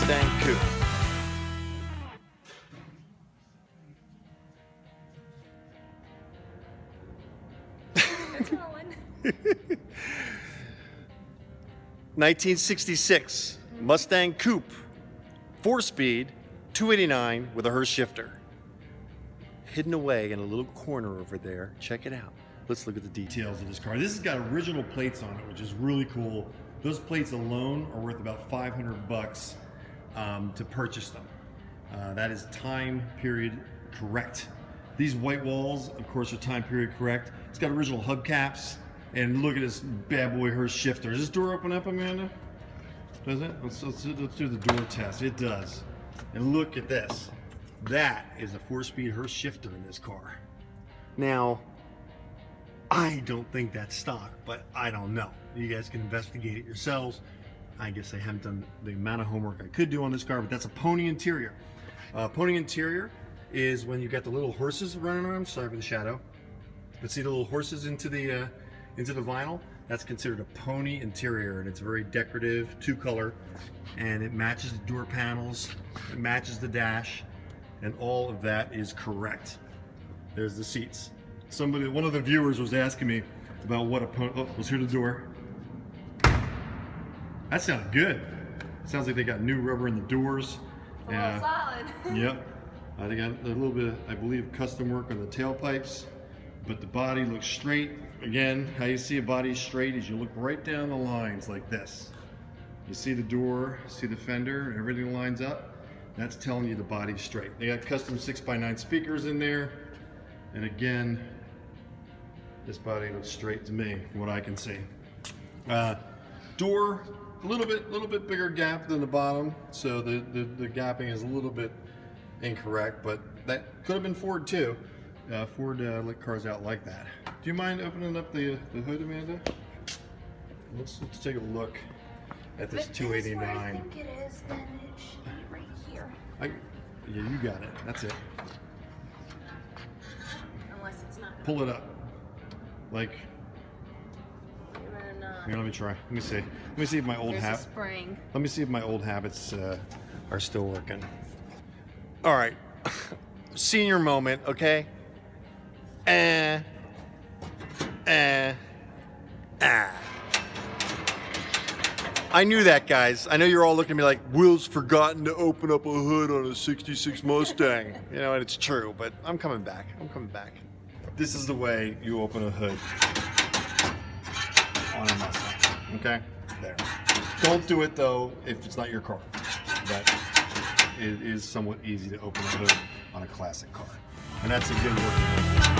Mustang Coupe. That's rolling. 1966 Mustang Coupe, 4-speed, 289 with a Hurst shifter. Hidden away in a little corner over there. Check it out. Let's look at the details of this car. This has got original plates on it, which is really cool. Those plates alone are worth about 500 bucks to purchase them. That is time period correct. These white walls, of course, are time period correct. It's got original hubcaps. And look at this bad boy Hurst shifter. Does this door open up, Amanda? Does it? Let's do the door test. It does. And look at this. That is a 4-speed Hurst shifter in this car. Now, I don't think that's stock, but I don't know. You guys can investigate it yourselves. I guess I haven't done the amount of homework I could do on this car, but that's a pony interior. Pony interior is when you got the little horses running around. Sorry for the shadow. But see the little horses into the vinyl? That's considered a pony interior, and it's very decorative, 2-color, and it matches the door panels, it matches the dash, and all of that is correct. There's the seats. One of the viewers was asking me about what a pony. Oh, let's hear the door. That sounded good. Sounds like they got new rubber in the doors. Solid. Yep. They got a little bit, I believe, custom work on the tailpipes, but the body looks straight. Again, how you see a body straight is you look right down the lines like this. You see the door, see the fender, everything lines up. That's telling you the body's straight. They got custom 6x9 speakers in there. And again, this body looks straight to me, from what I can see. Door, a little bit bigger gap than the bottom, so the gapping is a little bit incorrect, but that could have been Ford too. Ford let cars out like that. Do you mind opening up the hood, Amanda? Let's take a look at this 289. I think it is, then it should be right here. Yeah, you got it. That's it. Unless it's not. Pull it up. Like, Even here, let me try. Let me see. Let me see if my old There's a habits. spring. Let me see if my old habits are still working. All right, senior moment, okay? I knew that, guys. I know you're all looking at me like, Will's forgotten to open up a hood on a 66 Mustang. You know, and it's true, but I'm coming back. I'm coming back. This is the way you open a hood on a Mustang, okay? There. Don't do it, though, if it's not your car. But it is somewhat easy to open a hood on a classic car. And that's a good working hood.